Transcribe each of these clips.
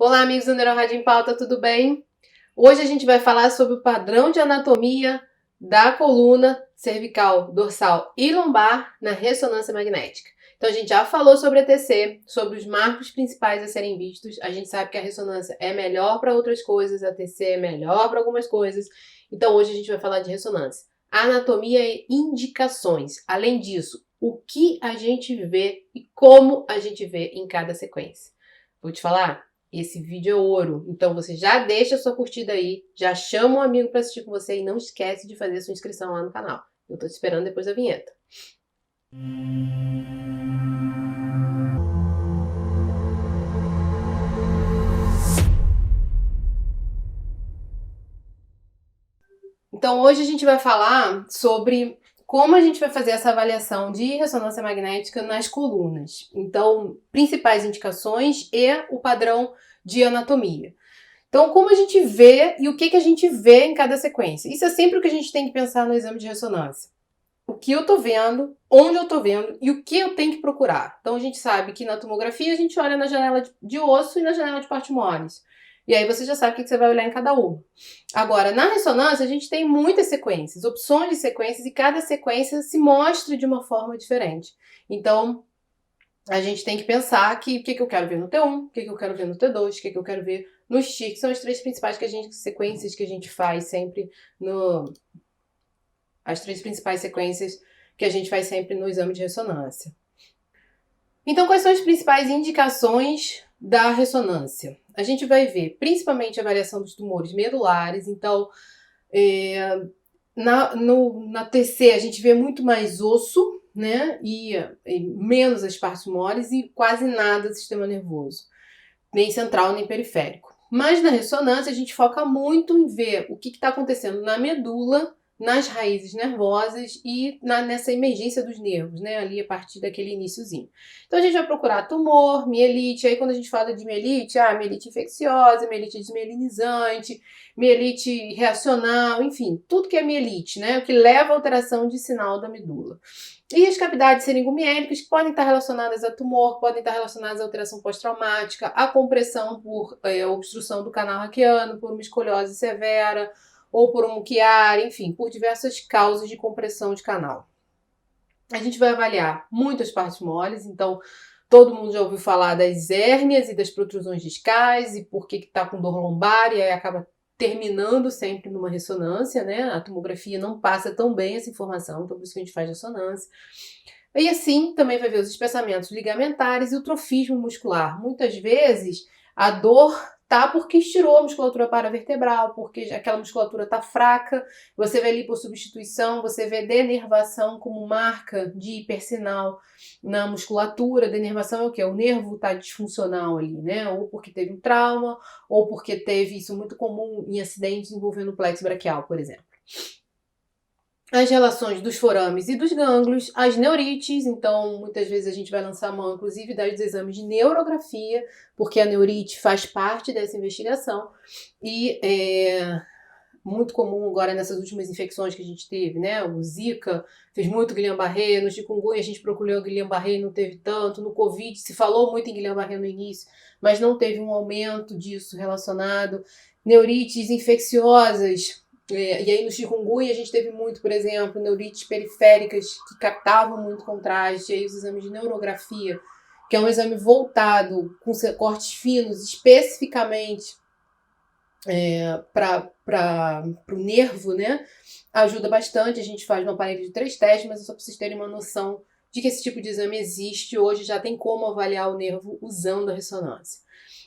Olá, amigos do Neurorádio em Pauta, tudo bem? Hoje a gente vai falar sobre o padrão de anatomia da coluna cervical, dorsal e lombar na ressonância magnética. Então a gente já falou sobre a TC, sobre os marcos principais a serem vistos. A gente sabe que a ressonância é melhor para outras coisas, a TC é melhor para algumas coisas. Então hoje a gente vai falar de ressonância. Anatomia e indicações. Além disso, o que a gente vê e como a gente vê em cada sequência. Vou te falar? Esse vídeo é ouro, então você já deixa a sua curtida aí, já chama um amigo para assistir com você e não esquece de fazer a sua inscrição lá no canal. Eu tô te esperando depois da vinheta. Então hoje a gente vai falar sobre como a gente vai fazer essa avaliação de ressonância magnética nas colunas. Então, principais indicações e o padrão de anatomia. Então, como a gente vê e o que a gente vê em cada sequência? Isso é sempre o que a gente tem que pensar no exame de ressonância. O que eu tô vendo, onde eu tô vendo e o que eu tenho que procurar. Então, a gente sabe que na tomografia a gente olha na janela de osso e na janela de partes moles. E aí você já sabe o que você vai olhar em cada uma. Agora, na ressonância, a gente tem muitas sequências, opções de sequências, e cada sequência se mostra de uma forma diferente. Então, a gente tem que pensar que o que eu quero ver no T1, o que eu quero ver no T2, o que eu quero ver no STIR, que são as três principais sequências que a gente faz sempre no... As três principais sequências que a gente faz sempre no exame de ressonância. Então, quais são as principais indicações da ressonância? A gente vai ver principalmente a variação dos tumores medulares. Então, na TC a gente vê muito mais osso, né? E menos as partes moles e quase nada do sistema nervoso, nem central nem periférico. Mas na ressonância a gente foca muito em ver o que está acontecendo na medula, nas raízes nervosas e nessa emergência dos nervos, né? Ali a partir daquele iniciozinho. Então a gente vai procurar tumor, mielite. Aí quando a gente fala de mielite, mielite infecciosa, mielite desmielinizante, mielite reacional, enfim, tudo que é mielite, né? O que leva à alteração de sinal da medula. E as cavidades seringomiélicas, que podem estar relacionadas a tumor, podem estar relacionadas à alteração pós-traumática, à compressão por obstrução do canal raquiano, por uma escoliose severa, ou por um Chiari, enfim, por diversas causas de compressão de canal. A gente vai avaliar muitas partes moles, então todo mundo já ouviu falar das hérnias e das protrusões discais e por que está com dor lombar, e aí acaba terminando sempre numa ressonância, né? A tomografia não passa tão bem essa informação, então por isso que a gente faz ressonância. E assim também vai ver os espessamentos ligamentares e o trofismo muscular. Muitas vezes a dor tá porque estirou a musculatura paravertebral, porque aquela musculatura tá fraca, você vê ali por substituição, você vê denervação como marca de hipersinal na musculatura. Denervação é o quê? O nervo tá disfuncional ali, né? Ou porque teve um trauma, ou porque teve isso muito comum em acidentes envolvendo o plexo braquial, por exemplo. As relações dos forames e dos gânglios, as neurites. Então muitas vezes a gente vai lançar mão, inclusive, dos exames de neurografia, porque a neurite faz parte dessa investigação, e é muito comum agora nessas últimas infecções que a gente teve, né? O Zika fez muito Guillain-Barré, no chikungunya a gente procurou Guillain-Barré e não teve tanto, no Covid se falou muito em Guillain-Barré no início, mas não teve um aumento disso relacionado. Neurites infecciosas, e aí no chikungunya a gente teve muito, por exemplo, neurites periféricas que captavam muito contraste, e aí os exames de neurografia, que é um exame voltado com cortes finos especificamente para o nervo, né? Ajuda bastante. A gente faz um aparelho de 3 testes, mas é só para vocês terem uma noção de que esse tipo de exame existe. Hoje já tem como avaliar o nervo usando a ressonância.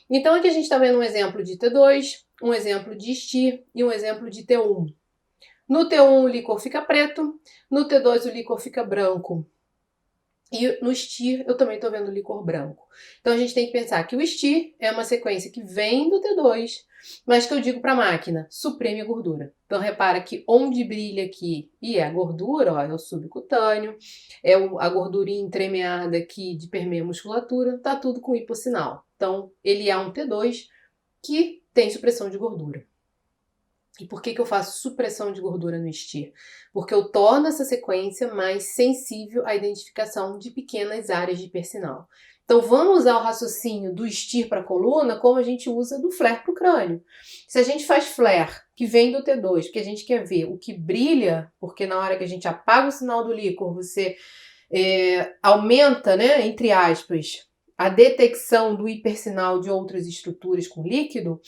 Então aqui a gente está vendo um exemplo de T2, um exemplo de STIR e um exemplo de T1. No T1 o líquor fica preto, no T2 o líquor fica branco. E no STIR eu também estou vendo líquor branco. Então a gente tem que pensar que o STIR é uma sequência que vem do T2, mas que eu digo para a máquina, suprime a gordura. Então repara que onde brilha aqui e é a gordura, ó, é o subcutâneo, é a gordurinha entremeada aqui de permeia musculatura, tá tudo com hipossinal. Então ele é um T2 que tem supressão de gordura. E por que eu faço supressão de gordura no STIR? Porque eu torno essa sequência mais sensível à identificação de pequenas áreas de hipersinal. Então vamos usar o raciocínio do STIR para a coluna como a gente usa do FLAIR para o crânio. Se a gente faz FLAIR, que vem do T2, porque a gente quer ver o que brilha, porque na hora que a gente apaga o sinal do líquor, você aumenta, né, entre aspas, a detecção do hipersinal de outras estruturas com líquido.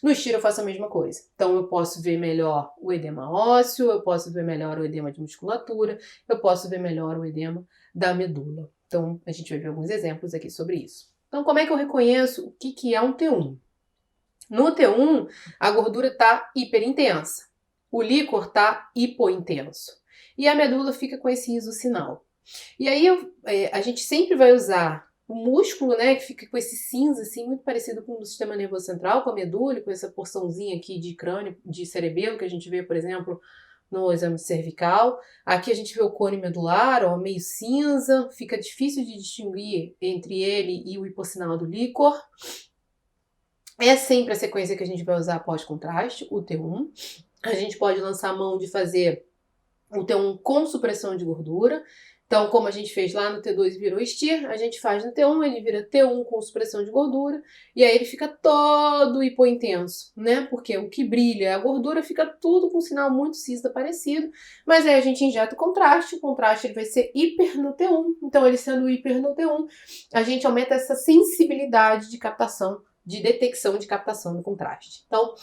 No STIR eu faço a mesma coisa. Então eu posso ver melhor o edema ósseo, eu posso ver melhor o edema de musculatura, eu posso ver melhor o edema da medula. Então a gente vai ver alguns exemplos aqui sobre isso. Então como é que eu reconheço o que é um T1? No T1, a gordura está hiperintensa, o líquor está hipointenso e a medula fica com esse isosinal. E aí a gente sempre vai usar o músculo, né, que fica com esse cinza, assim, muito parecido com o sistema nervoso central, com a medula, com essa porçãozinha aqui de crânio, de cerebelo, que a gente vê, por exemplo, no exame cervical. Aqui a gente vê o cone medular, ó, meio cinza, fica difícil de distinguir entre ele e o hipossinal do líquor. É sempre a sequência que a gente vai usar pós-contraste, o T1. A gente pode lançar a mão de fazer o T1 com supressão de gordura. Então, como a gente fez lá no T2 e virou STIR, a gente faz no T1, ele vira T1 com supressão de gordura, e aí ele fica todo hipointenso, né? Porque o que brilha, a gordura, fica tudo com um sinal muito cinza parecido, mas aí a gente injeta o contraste ele vai ser hiper no T1, então ele sendo hiper no T1, a gente aumenta essa sensibilidade de captação, de detecção de captação do contraste. Então,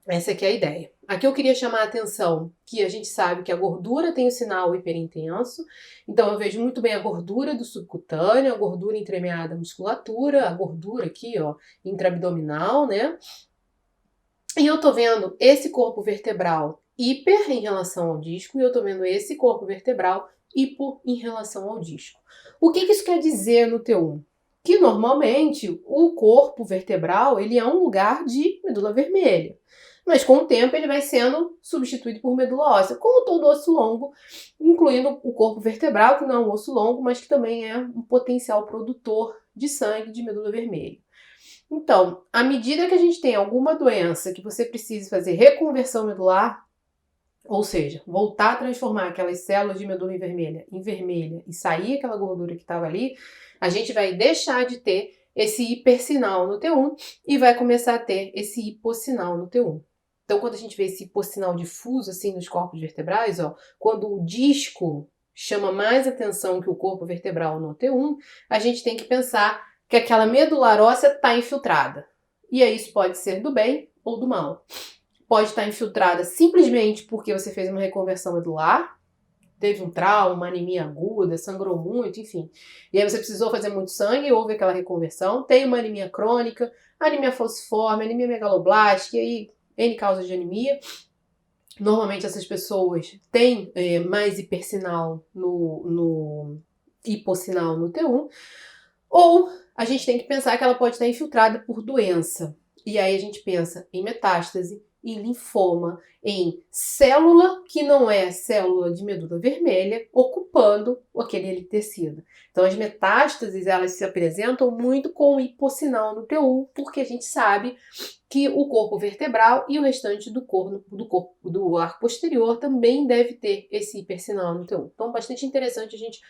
essa aqui é a ideia. Aqui eu queria chamar a atenção que a gente sabe que a gordura tem o sinal hiperintenso, então eu vejo muito bem a gordura do subcutâneo, a gordura entremeada à musculatura, a gordura aqui, ó, intraabdominal, né? E eu tô vendo esse corpo vertebral hiper em relação ao disco e eu tô vendo esse corpo vertebral hipo em relação ao disco. O que isso quer dizer no T1? Que normalmente o corpo vertebral ele é um lugar de medula vermelha. Mas com o tempo ele vai sendo substituído por medula óssea, como todo osso longo, incluindo o corpo vertebral, que não é um osso longo, mas que também é um potencial produtor de sangue de medula vermelha. Então, à medida que a gente tem alguma doença que você precise fazer reconversão medular, ou seja, voltar a transformar aquelas células de medula em vermelha e sair aquela gordura que estava ali, a gente vai deixar de ter esse hipersinal no T1 e vai começar a ter esse hipossinal no T1. Então, quando a gente vê esse hipossinal difuso assim nos corpos vertebrais, ó, quando o disco chama mais atenção que o corpo vertebral no T1, a gente tem que pensar que aquela medular óssea está infiltrada. E aí isso pode ser do bem ou do mal. Pode estar infiltrada simplesmente porque você fez uma reconversão medular, teve um trauma, uma anemia aguda, sangrou muito, enfim. E aí você precisou fazer muito sangue, houve aquela reconversão, tem uma anemia crônica, anemia falciforme, anemia megaloblástica, e aí N causas de anemia. Normalmente essas pessoas têm mais hipersinal no hipossinal no T1, ou a gente tem que pensar que ela pode estar infiltrada por doença. E aí a gente pensa em metástase, em linfoma, em célula que não é célula de medula vermelha, ocupando aquele tecido. Então as metástases elas se apresentam muito com hipossinal no T1, porque a gente sabe que o corpo vertebral e o restante do arco posterior também deve ter esse hipersinal no T1. Então bastante interessante a gente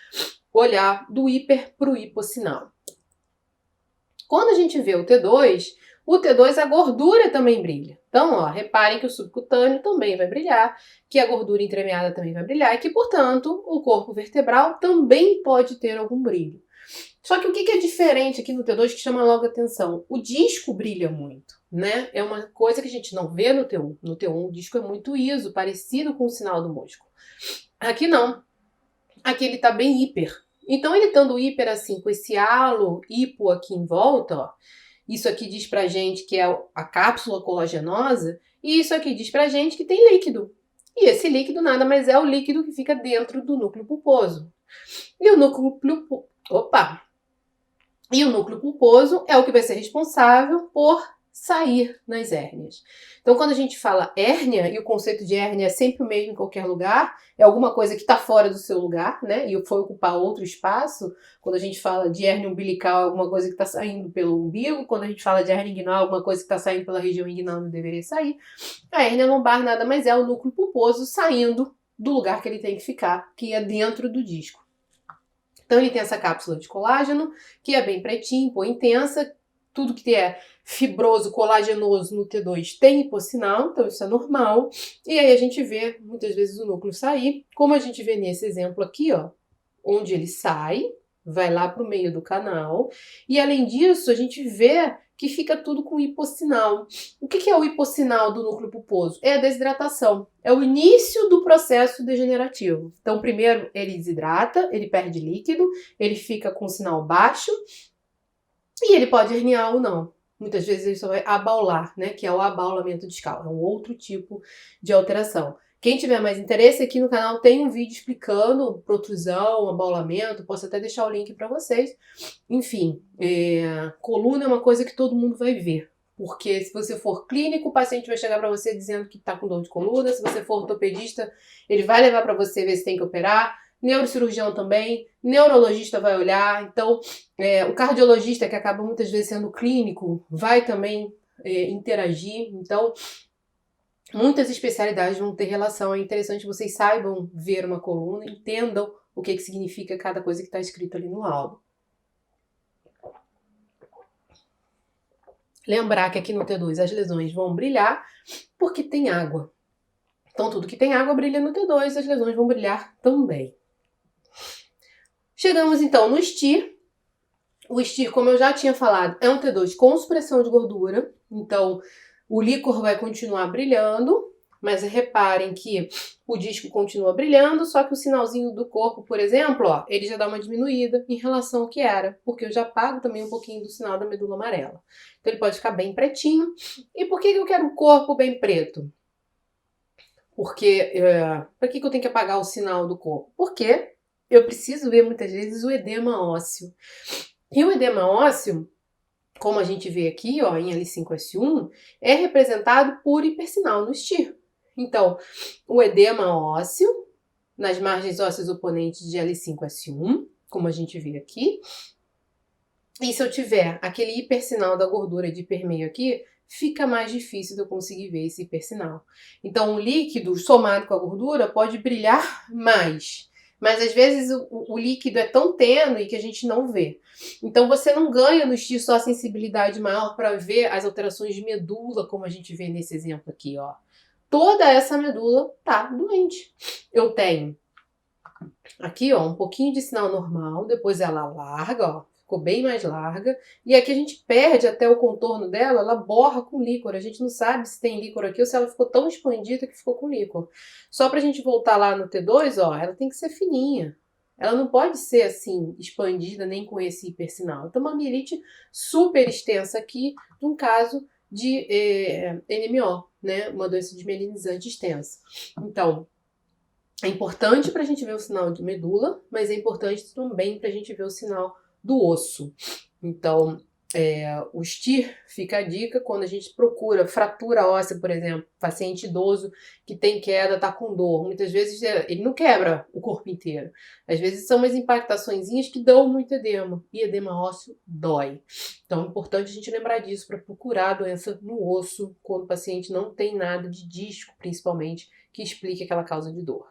olhar do hiper para o hipossinal. Quando a gente vê o T2 a gordura também brilha. Então, ó, reparem que o subcutâneo também vai brilhar, que a gordura entremeada também vai brilhar e que, portanto, o corpo vertebral também pode ter algum brilho. Só que o que é diferente aqui no T2 que chama logo a atenção? O disco brilha muito, né? É uma coisa que a gente não vê no T1. No T1 o disco é muito iso, parecido com o sinal do músculo. Aqui não. Aqui ele tá bem hiper. Então ele estando hiper assim, com esse halo hipo aqui em volta, ó, isso aqui diz pra gente que é a cápsula colagenosa, e isso aqui diz pra gente que tem líquido. E esse líquido nada mais é o líquido que fica dentro do núcleo pulposo. E o núcleo pulposo é o que vai ser responsável por sair nas hérnias. Então, quando a gente fala hérnia, e o conceito de hérnia é sempre o mesmo em qualquer lugar, é alguma coisa que está fora do seu lugar, né? E foi ocupar outro espaço. Quando a gente fala de hérnia umbilical, é alguma coisa que está saindo pelo umbigo. Quando a gente fala de hérnia inguinal, é alguma coisa que está saindo pela região inguinal, não deveria sair. A hérnia lombar nada mais é o núcleo pulposo saindo do lugar que ele tem que ficar, que é dentro do disco. Então ele tem essa cápsula de colágeno, que é bem pretinho, pô, intensa. Tudo que é fibroso, colagenoso no T2 tem hipossinal, então isso é normal. E aí a gente vê, muitas vezes, o núcleo sair, como a gente vê nesse exemplo aqui, ó, onde ele sai, vai lá para o meio do canal. E além disso, a gente vê que fica tudo com hipossinal. O que é o hipossinal do núcleo pulposo? É a desidratação. É o início do processo degenerativo. Então, primeiro ele desidrata, ele perde líquido, ele fica com sinal baixo e ele pode herniar ou não. Muitas vezes ele só vai abaular, né? Que é o abaulamento discal. É um outro tipo de alteração. Quem tiver mais interesse, aqui no canal tem um vídeo explicando protrusão, abaulamento, posso até deixar o link para vocês. Enfim, coluna é uma coisa que todo mundo vai ver, porque se você for clínico, o paciente vai chegar para você dizendo que está com dor de coluna, se você for ortopedista, ele vai levar para você ver se tem que operar, neurocirurgião também, neurologista vai olhar, então o cardiologista, que acaba muitas vezes sendo clínico, vai também interagir, então muitas especialidades vão ter relação. É interessante que vocês saibam ver uma coluna, entendam o que significa cada coisa que está escrito ali no laudo. Lembrar que aqui no T2 as lesões vão brilhar porque tem água. Então tudo que tem água brilha no T2, as lesões vão brilhar também. Chegamos então no STIR. O STIR, como eu já tinha falado, é um T2 com supressão de gordura. Então o líquor vai continuar brilhando, mas reparem que o disco continua brilhando, só que o sinalzinho do corpo, por exemplo, ó, ele já dá uma diminuída em relação ao que era, porque eu já apago também um pouquinho do sinal da medula amarela. Então ele pode ficar bem pretinho. E por que eu quero o corpo bem preto? Porque, para que eu tenho que apagar o sinal do corpo? Porque eu preciso ver muitas vezes o edema ósseo. E o edema ósseo, como a gente vê aqui, ó, em L5S1, é representado por hipersinal no STIR. Então, o edema ósseo, nas margens ósseas oponentes de L5S1, como a gente vê aqui. E se eu tiver aquele hipersinal da gordura de hipermeio aqui, fica mais difícil de eu conseguir ver esse hipersinal. Então, o líquido somado com a gordura pode brilhar mais. Mas às vezes o líquido é tão tênue que a gente não vê. Então você não ganha no STIR só a sensibilidade maior para ver as alterações de medula, como a gente vê nesse exemplo aqui, ó. Toda essa medula tá doente. Eu tenho aqui, ó, um pouquinho de sinal normal, depois ela larga, ó, ficou bem mais larga. E aqui a gente perde até o contorno dela, ela borra com líquor. A gente não sabe se tem líquor aqui ou se ela ficou tão expandida que ficou com líquor. Só pra gente voltar lá no T2, ó, ela tem que ser fininha. Ela não pode ser assim, expandida nem com esse hipersinal. Então, uma mielite super extensa aqui, num caso de NMO, né? Uma doença desmielinizante extensa. Então, é importante pra gente ver o sinal de medula, mas é importante também pra gente ver o sinal do osso. Então, o STIR fica a dica quando a gente procura fratura óssea, por exemplo, paciente idoso que tem queda, tá com dor. Muitas vezes ele não quebra o corpo inteiro. Às vezes são umas impactaçõezinhas que dão muito edema. E edema ósseo dói. Então é importante a gente lembrar disso para procurar a doença no osso quando o paciente não tem nada de disco, principalmente, que explique aquela causa de dor.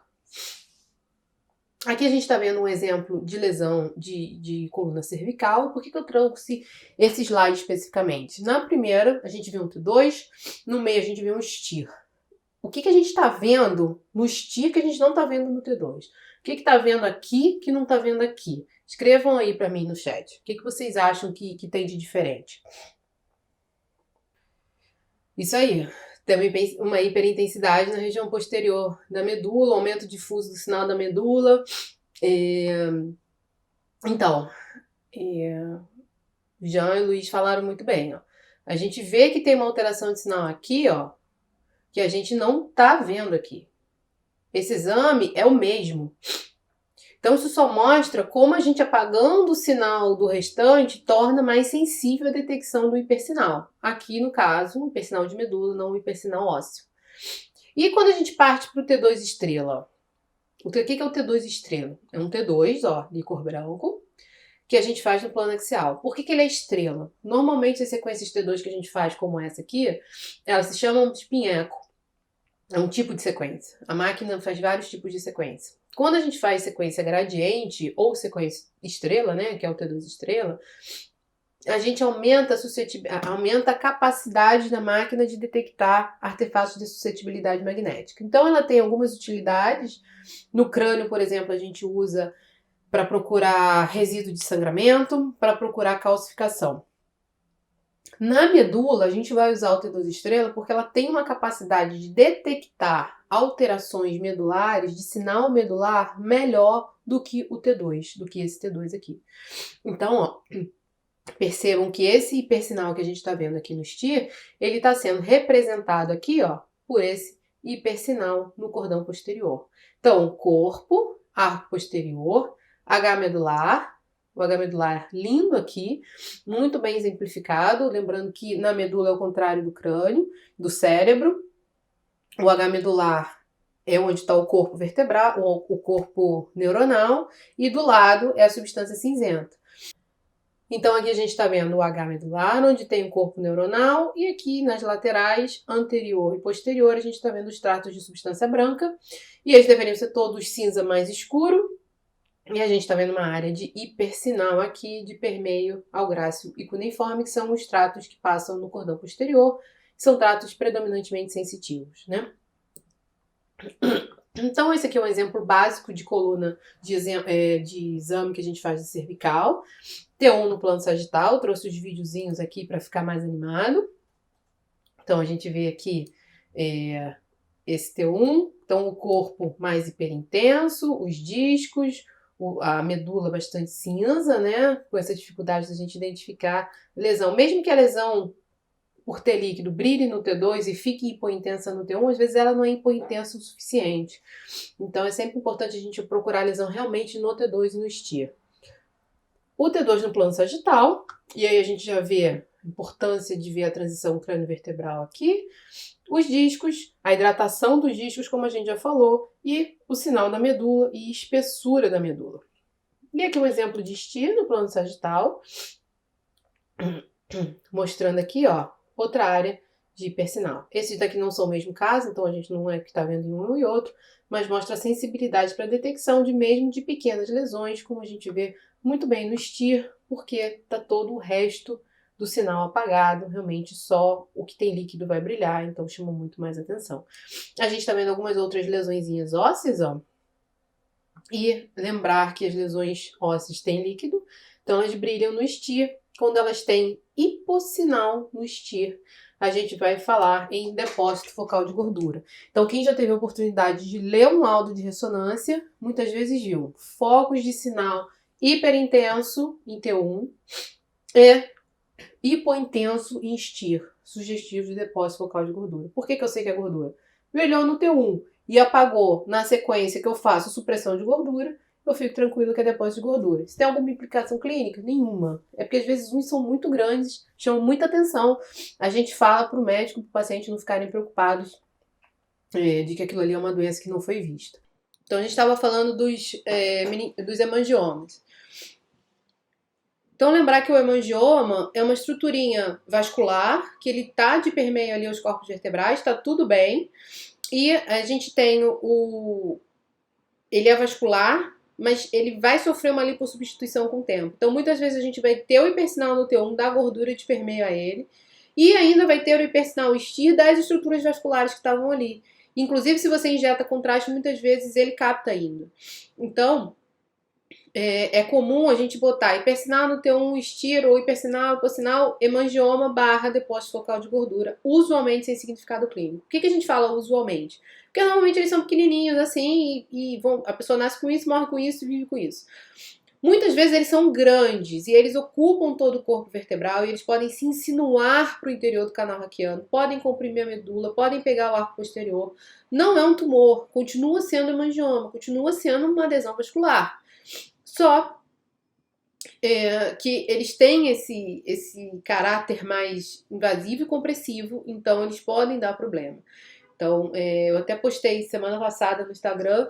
Aqui a gente está vendo um exemplo de lesão de coluna cervical. Por que eu trouxe esse slide especificamente? Na primeira, a gente viu um T2, no meio a gente viu um STIR. O que a gente está vendo no STIR que a gente não está vendo no T2? O que está vendo aqui que não está vendo aqui? Escrevam aí para mim no chat. O que vocês acham que tem de diferente? Isso aí. Também uma hiperintensidade na região posterior da medula, aumento difuso do sinal da medula. Então, Jean e Luiz falaram muito bem. Ó. A gente vê que tem uma alteração de sinal aqui, ó, que a gente não tá vendo aqui. Esse exame é o mesmo. Então, isso só mostra como a gente apagando o sinal do restante torna mais sensível a detecção do hipersinal. Aqui, no caso, o hipersinal de medula, não o hipersinal ósseo. E quando a gente parte para o T2 estrela? O que é o T2 estrela? É um T2, ó, líquor branco, que a gente faz no plano axial. Por que ele é estrela? Normalmente, as sequências T2 que a gente faz, como essa aqui, elas se chamam de pinheco. É um tipo de sequência. A máquina faz vários tipos de sequência. Quando a gente faz sequência gradiente ou sequência estrela, né, que é o T2 estrela, a gente aumenta a capacidade da máquina de detectar artefatos de suscetibilidade magnética. Então ela tem algumas utilidades. No crânio, por exemplo, a gente usa para procurar resíduo de sangramento, para procurar calcificação. Na medula, a gente vai usar o T2 estrela porque ela tem uma capacidade de detectar alterações medulares, de sinal medular, melhor do que o T2, do que esse T2 aqui. Então, ó, percebam que esse hipersinal que a gente está vendo aqui no STIR, ele está sendo representado aqui, ó, por esse hipersinal no cordão posterior. Então, corpo, arco posterior, H medular, o H medular lindo aqui, muito bem exemplificado, lembrando que na medula é o contrário do crânio, do cérebro. O H medular é onde está o corpo vertebral, o corpo neuronal, e do lado é a substância cinzenta. Então aqui a gente está vendo o H medular, onde tem o corpo neuronal, e aqui nas laterais, anterior e posterior, a gente está vendo os tratos de substância branca, e eles deveriam ser todos cinza mais escuro, e a gente está vendo uma área de hipersinal aqui, de permeio ao grácil e cuneiforme, que são os tratos que passam no cordão posterior, que são tratos predominantemente sensitivos, né? Então, esse aqui é um exemplo básico de coluna de exame que a gente faz de cervical. T1 no plano sagital, trouxe os videozinhos aqui para ficar mais animado. Então, a gente vê aqui esse T1, então o corpo mais hiperintenso, os discos, a medula bastante cinza, né? Com essa dificuldade de a gente identificar lesão. Mesmo que a lesão por ter líquido brilhe no T2 e fique hipointensa no T1, às vezes ela não é hipointensa o suficiente. Então é sempre importante a gente procurar a lesão realmente no T2 e no STIR. O T2 no plano sagital, e aí a gente já vê a importância de ver a transição crânio-vertebral aqui, os discos, a hidratação dos discos, como a gente já falou, e o sinal da medula e espessura da medula. E aqui um exemplo de STIR no plano sagital, mostrando aqui, ó, outra área de hipersinal. Esses daqui não são o mesmo caso, então a gente não é que está vendo em um e outro, mas mostra a sensibilidade para detecção de mesmo de pequenas lesões, como a gente vê muito bem no STIR, porque está todo o resto do sinal apagado, realmente só o que tem líquido vai brilhar, então chama muito mais atenção. A gente está vendo algumas outras lesõezinhas ósseas, ó, e lembrar que as lesões ósseas têm líquido, então elas brilham no STIR. Quando elas têm hipossinal no STIR, a gente vai falar em depósito focal de gordura. Então, quem já teve a oportunidade de ler um laudo de ressonância, muitas vezes viu focos de sinal hiperintenso em T1 e hipointenso em STIR, sugestivo de depósito focal de gordura. Por que eu sei que é gordura? Brilhou no T1 e apagou na sequência que eu faço supressão de gordura, eu fico tranquilo que é depósito de gordura. Se tem alguma implicação clínica? Nenhuma. É porque às vezes uns são muito grandes, chamam muita atenção. A gente fala para o médico, para o paciente não ficarem preocupados de que aquilo ali é uma doença que não foi vista. Então a gente estava falando dos hemangiomas. Então lembrar que o hemangioma é uma estruturinha vascular, que ele tá de permeio ali aos corpos vertebrais, tá tudo bem. E a gente tem ele é vascular, mas ele vai sofrer uma lipossubstituição com o tempo. Então, muitas vezes a gente vai ter o hipersinal no T1 da gordura de permeio a ele, e ainda vai ter o hipersinal STIR das estruturas vasculares que estavam ali. Inclusive, se você injeta contraste, muitas vezes ele capta ainda. Então, é comum a gente botar hipersinal no T1 STIR ou hipersinal, hipossinal, hemangioma / depósito focal de gordura, usualmente sem significado clínico. Por que a gente fala usualmente? Porque normalmente eles são pequenininhos assim e a pessoa nasce com isso, morre com isso e vive com isso. Muitas vezes eles são grandes e eles ocupam todo o corpo vertebral e eles podem se insinuar para o interior do canal raquiano, podem comprimir a medula, podem pegar o arco posterior. Não é um tumor, continua sendo hemangioma, continua sendo uma adesão vascular. Só que eles têm esse caráter mais invasivo e compressivo, então eles podem dar problema. Então, eu até postei semana passada no Instagram,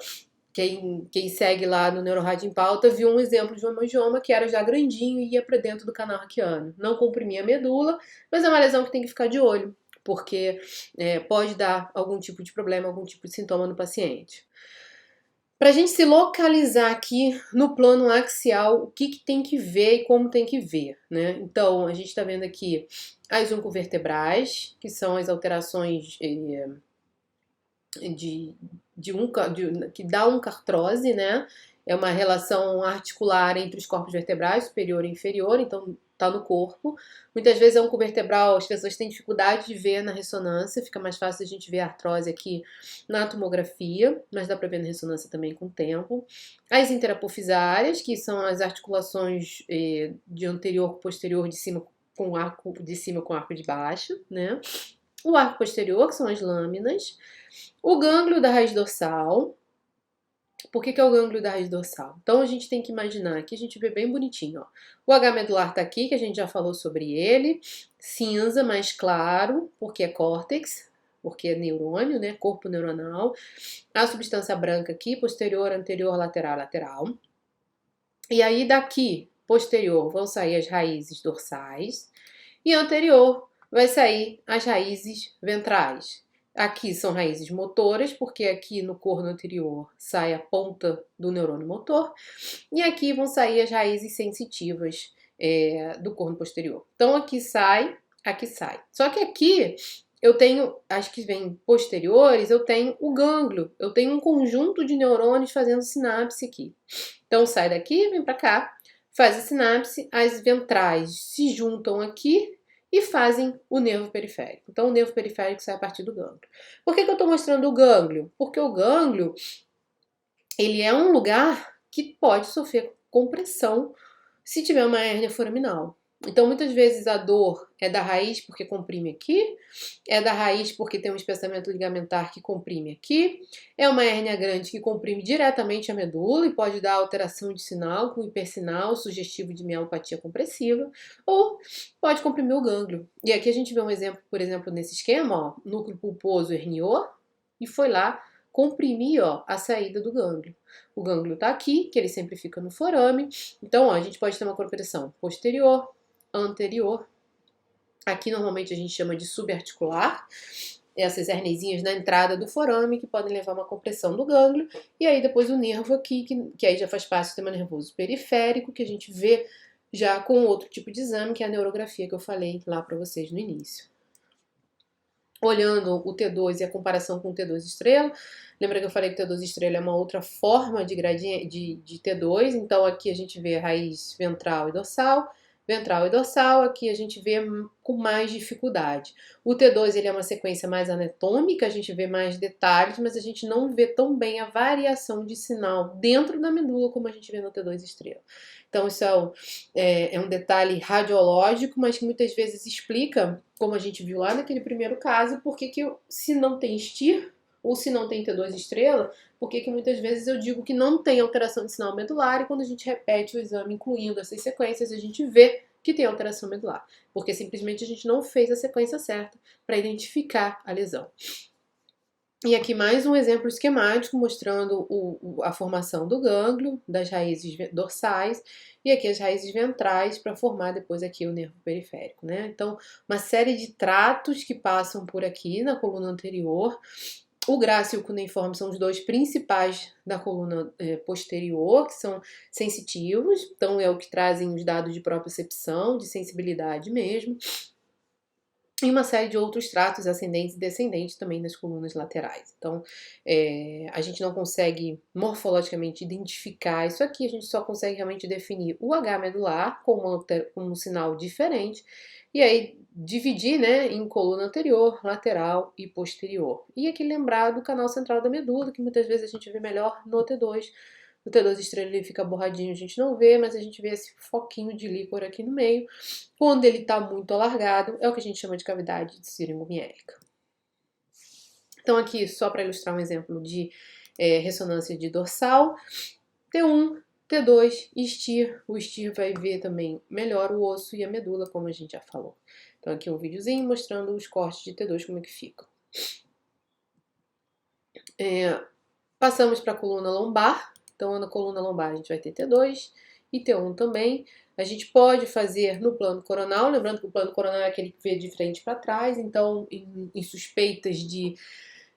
quem segue lá no NeuroRádio em Pauta viu um exemplo de um hemangioma que era já grandinho e ia para dentro do canal raquiano. Não comprimia a medula, mas é uma lesão que tem que ficar de olho, porque pode dar algum tipo de problema, algum tipo de sintoma no paciente. Para a gente se localizar aqui no plano axial, o que tem que ver e como tem que ver, né? Então, a gente está vendo aqui as oncovertebrais, que são as alterações que dá oncartrose, né? É uma relação articular entre os corpos vertebrais, superior e inferior, então tá no corpo. Muitas vezes a oncovertebral as pessoas têm dificuldade de ver na ressonância, fica mais fácil a gente ver a artrose aqui na tomografia, mas dá para ver na ressonância também com o tempo. As interapofisárias, que são as articulações de anterior com posterior de cima com arco de baixo, né? O arco posterior, que são as lâminas. O gânglio da raiz dorsal. Por que é o gânglio da raiz dorsal? Então a gente tem que imaginar, aqui a gente vê bem bonitinho, ó. O H medular tá aqui, que a gente já falou sobre ele, cinza, mais claro, porque é córtex, porque é neurônio, né, corpo neuronal. A substância branca aqui, posterior, anterior, lateral, lateral. E aí daqui, posterior, vão sair as raízes dorsais, e anterior vai sair as raízes ventrais. Aqui são raízes motoras, porque aqui no corno anterior sai a ponta do neurônio motor, e aqui vão sair as raízes sensitivas do corno posterior. Então aqui sai, aqui sai. Só que aqui eu tenho, as que vêm posteriores, eu tenho o gânglio, eu tenho um conjunto de neurônios fazendo sinapse aqui. Então sai daqui, vem para cá, faz a sinapse, as ventrais se juntam aqui e fazem o nervo periférico. Então, o nervo periférico sai a partir do gânglio. Por que eu estou mostrando o gânglio? Porque o gânglio, ele é um lugar que pode sofrer compressão se tiver uma hérnia foraminal. Então, muitas vezes a dor é da raiz porque comprime aqui, é da raiz porque tem um espessamento ligamentar que comprime aqui, é uma hérnia grande que comprime diretamente a medula e pode dar alteração de sinal com hipersinal sugestivo de mielopatia compressiva, ou pode comprimir o gânglio. E aqui a gente vê um exemplo, por exemplo, nesse esquema, ó, núcleo pulposo herniou e foi lá comprimir, ó, a saída do gânglio. O gânglio tá aqui, que ele sempre fica no forame. Então, ó, a gente pode ter uma compressão posterior, anterior. Aqui normalmente a gente chama de subarticular. Essas hernesinhas na entrada do forame que podem levar a uma compressão do gânglio. E aí depois o nervo aqui, que aí já faz parte do sistema nervoso periférico, que a gente vê já com outro tipo de exame, que é a neurografia que eu falei lá para vocês no início. Olhando o T2 e a comparação com o T2 estrela, lembra que eu falei que o T2 estrela é uma outra forma de gradiente de T2, então aqui a gente vê a raiz ventral e dorsal, aqui a gente vê com mais dificuldade. O T2 ele é uma sequência mais anatômica, a gente vê mais detalhes, mas a gente não vê tão bem a variação de sinal dentro da medula como a gente vê no T2 estrela. Então isso é um detalhe radiológico, mas que muitas vezes explica, como a gente viu lá naquele primeiro caso, por que se não tem STIR ou se não tem T2 estrela, por que muitas vezes eu digo que não tem alteração de sinal medular e quando a gente repete o exame incluindo essas sequências, a gente vê que tem alteração medular, porque simplesmente a gente não fez a sequência certa para identificar a lesão. E aqui mais um exemplo esquemático mostrando a formação do gânglio, das raízes dorsais, e aqui as raízes ventrais para formar depois aqui o nervo periférico, né? Então, uma série de tratos que passam por aqui na coluna anterior. O grácil e o cuneiforme são os dois principais da coluna posterior, que são sensitivos, então é o que trazem os dados de propriocepção, de sensibilidade mesmo. E uma série de outros tratos ascendentes e descendentes também nas colunas laterais. Então, a gente não consegue morfologicamente identificar isso aqui, a gente só consegue realmente definir o H medular como um sinal diferente, e aí dividir, né, em coluna anterior, lateral e posterior. E aqui lembrar do canal central da medula, que muitas vezes a gente vê melhor no T2. O T2 estrela ele fica borradinho, a gente não vê, mas a gente vê esse foquinho de líquor aqui no meio. Quando ele está muito alargado, é o que a gente chama de cavidade de siringomiélica. Então aqui, só para ilustrar um exemplo de ressonância de dorsal, T1, T2 e STIR. O STIR vai ver também melhor o osso e a medula, como a gente já falou. Então aqui um videozinho mostrando os cortes de T2, como é que ficam. Passamos para a coluna lombar. Então, na coluna lombar a gente vai ter T2 e T1 também. A gente pode fazer no plano coronal, lembrando que o plano coronal é aquele que vê de frente para trás, então em suspeitas de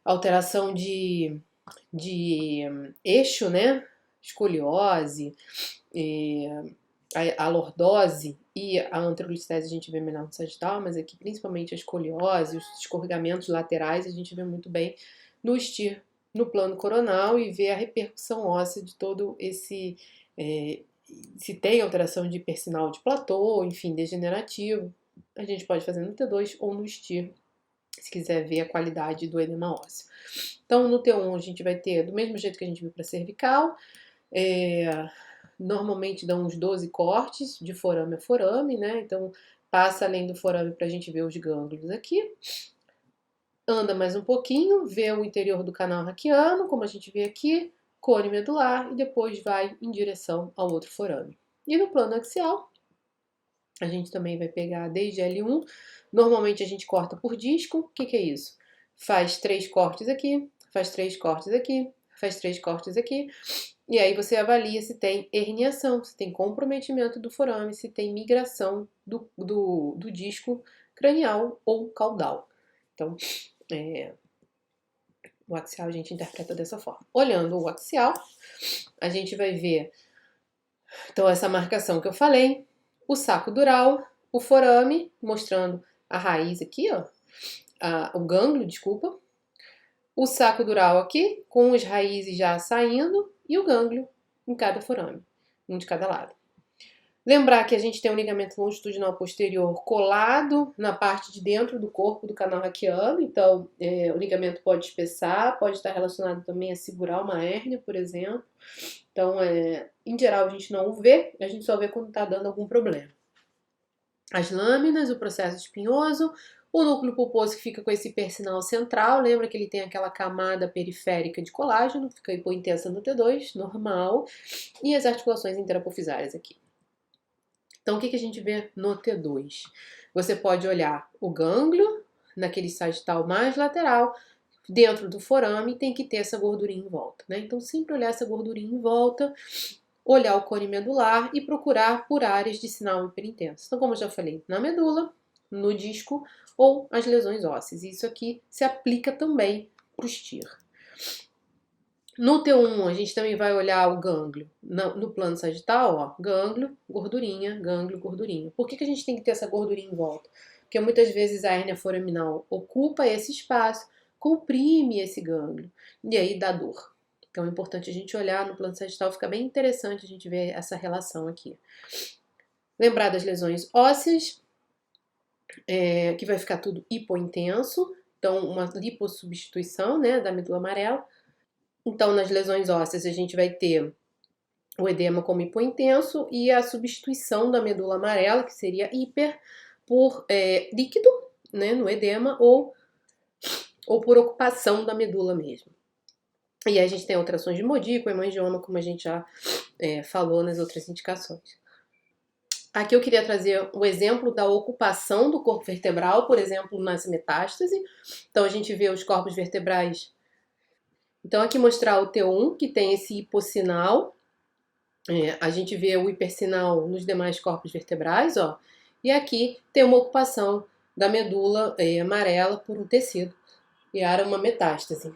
alteração de eixo, né? Escoliose, a lordose e a anterolistese a gente vê melhor no sagital, mas aqui principalmente a escoliose, os escorregamentos laterais a gente vê muito bem no STIR, no plano coronal, e vê a repercussão óssea de todo esse, se tem alteração de hipersinal de platô, enfim, degenerativo, a gente pode fazer no T2 ou no STIR, se quiser ver a qualidade do edema ósseo. Então, no T1 a gente vai ter, do mesmo jeito que a gente viu para cervical, normalmente dão uns 12 cortes de forame a forame, né? Então, passa além do forame para a gente ver os gânglios aqui. Anda mais um pouquinho, vê o interior do canal raquiano, como a gente vê aqui, cone medular, e depois vai em direção ao outro forame. E no plano axial, a gente também vai pegar desde L1. Normalmente a gente corta por disco. O que é isso? Faz 3 cortes aqui, faz 3 cortes aqui, faz 3 cortes aqui. E aí você avalia se tem herniação, se tem comprometimento do forame, se tem migração do disco cranial ou caudal. Então, o axial a gente interpreta dessa forma. Olhando o axial, a gente vai ver, então, essa marcação que eu falei, o saco dural, o forame, mostrando a raiz aqui, ó, o gânglio, desculpa, o saco dural aqui, com as raízes já saindo, e o gânglio em cada forame, um de cada lado. Lembrar que a gente tem um ligamento longitudinal posterior colado na parte de dentro do corpo do canal raquiano, então o ligamento pode espessar, pode estar relacionado também a segurar uma hérnia, por exemplo. Então, em geral, a gente não o vê, a gente só vê quando está dando algum problema. As lâminas, o processo espinhoso, o núcleo pulposo que fica com esse hipersinal central, lembra que ele tem aquela camada periférica de colágeno, fica hipointensa no T2, normal, e as articulações interapofisárias aqui. Então, o que a gente vê no T2? Você pode olhar o gânglio, naquele sagital mais lateral, dentro do forame, tem que ter essa gordurinha em volta, né? Então, sempre olhar essa gordurinha em volta, olhar o cone medular e procurar por áreas de sinal hiperintenso. Então, como eu já falei, na medula, no disco ou as lesões ósseas. Isso aqui se aplica também para o STIR. No T1, a gente também vai olhar o gânglio. No plano sagital, ó, gânglio, gordurinha, gânglio, gordurinha. Por que a gente tem que ter essa gordurinha em volta? Porque muitas vezes a hérnia foraminal ocupa esse espaço, comprime esse gânglio, e aí dá dor. Então é importante a gente olhar no plano sagital, fica bem interessante a gente ver essa relação aqui. Lembrar das lesões ósseas, que vai ficar tudo hipointenso, então uma lipossubstituição, né, da medula amarela. Então, nas lesões ósseas, a gente vai ter o edema como hipointenso e a substituição da medula amarela, que seria hiper, por líquido, né, no edema, ou por ocupação da medula mesmo. E aí a gente tem alterações de modico, hemangioma, como a gente já falou nas outras indicações. Aqui eu queria trazer o exemplo da ocupação do corpo vertebral, por exemplo, nas metástase. Então, a gente vê os corpos vertebrais. Então, aqui mostrar o T1, que tem esse hipossinal. A gente vê o hipersinal nos demais corpos vertebrais, ó. E aqui tem uma ocupação da medula amarela por um tecido. E era uma metástase.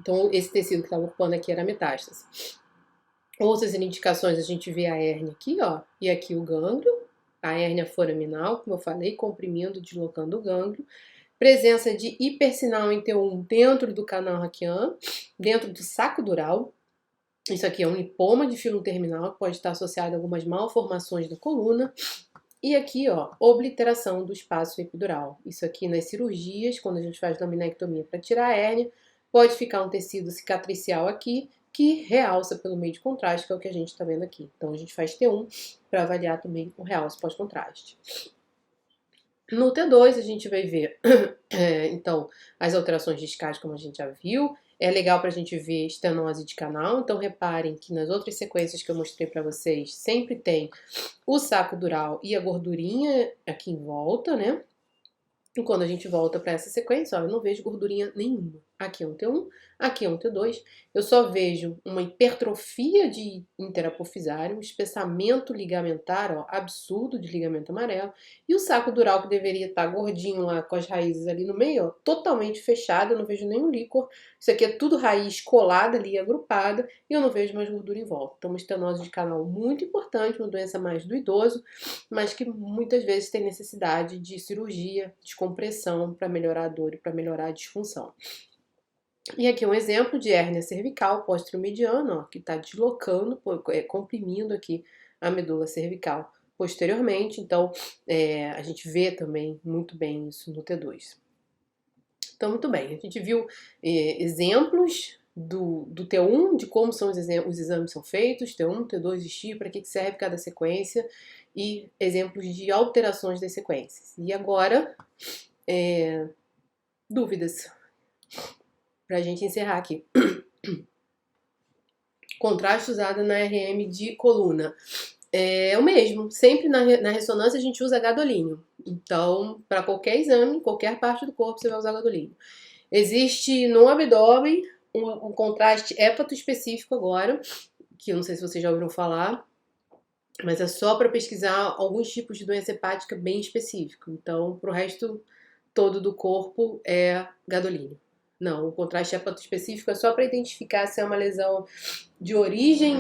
Então, esse tecido que estava ocupando aqui era a metástase. Outras indicações, a gente vê a hérnia aqui, ó. E aqui o gânglio. A hérnia foraminal, como eu falei, comprimindo, deslocando o gânglio. Presença de hipersinal em T1 dentro do canal raquiano, dentro do saco dural. Isso aqui é um lipoma de filo terminal que pode estar associado a algumas malformações da coluna. E aqui, ó, obliteração do espaço epidural. Isso aqui nas cirurgias, quando a gente faz laminectomia para tirar a hérnia, pode ficar um tecido cicatricial aqui que realça pelo meio de contraste, que é o que a gente está vendo aqui. Então, a gente faz T1 para avaliar também o realce pós-contraste. No T2, a gente vai ver, então, as alterações discais, como a gente já viu. É legal para a gente ver estenose de canal. Então, reparem que nas outras sequências que eu mostrei para vocês, sempre tem o saco dural e a gordurinha aqui em volta, né? E quando a gente volta para essa sequência, ó, eu não vejo gordurinha nenhuma. aqui é um T1, aqui é um T2. Eu só vejo uma hipertrofia de interapofisário, um espessamento ligamentar, ó, absurdo de ligamento amarelo, e o saco dural que deveria estar gordinho lá com as raízes ali no meio, ó, totalmente fechado, eu não vejo nenhum líquor. Isso aqui é tudo raiz colada ali, agrupada, e eu não vejo mais gordura em volta. Então, uma estenose de canal muito importante, uma doença mais do idoso, mas que muitas vezes tem necessidade de cirurgia, descompressão para melhorar a dor e para melhorar a disfunção. E aqui um exemplo de hérnia cervical pós-mediana, que está deslocando, comprimindo aqui a medula cervical posteriormente. Então, a gente vê também muito bem isso no T2. Então, muito bem, a gente viu exemplos do T1, de como são os exames são feitos, T1, T2 e X, para que serve cada sequência, e exemplos de alterações das sequências. E agora, dúvidas, para a gente encerrar aqui. Contraste usado na RM de coluna. É o mesmo, sempre na ressonância a gente usa gadolínio. Então, para qualquer exame, qualquer parte do corpo, você vai usar gadolínio. Existe no abdômen um contraste hépato específico agora, que eu não sei se vocês já ouviram falar, mas é só para pesquisar alguns tipos de doença hepática bem específico. Então, para o resto todo do corpo é gadolínio. Não, o contraste hépato específico é só para identificar se é uma lesão de origem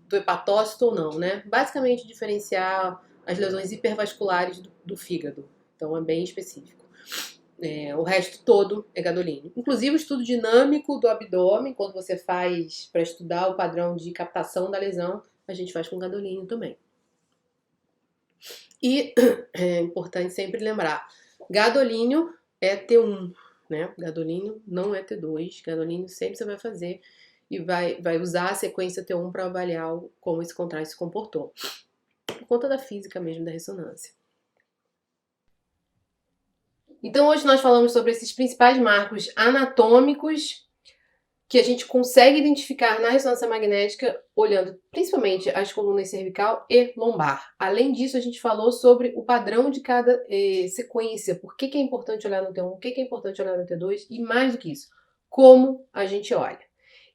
do hepatócito ou não, né? Basicamente diferenciar as lesões hipervasculares do fígado. Então é bem específico. O resto todo é gadolínio. Inclusive o estudo dinâmico do abdômen, quando você faz para estudar o padrão de captação da lesão, a gente faz com gadolínio também. E é importante sempre lembrar, gadolínio é T1, né? Gadolínio não é T2, gadolínio sempre você vai fazer e vai usar a sequência T1 para avaliar como esse contraste se comportou, por conta da física mesmo da ressonância. Então hoje nós falamos sobre esses principais marcos anatômicos que a gente consegue identificar na ressonância magnética olhando principalmente as colunas cervical e lombar. Além disso, a gente falou sobre o padrão de cada sequência, por que é importante olhar no T1, por que é importante olhar no T2 e mais do que isso, como a gente olha.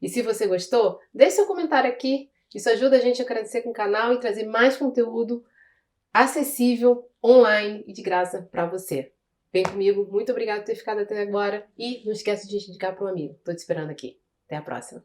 E se você gostou, deixe seu comentário aqui, isso ajuda a gente a crescer com o canal e trazer mais conteúdo acessível, online e de graça para você. Vem comigo, muito obrigada por ter ficado até agora e não esquece de indicar para um amigo. Tô te esperando aqui. Até a próxima.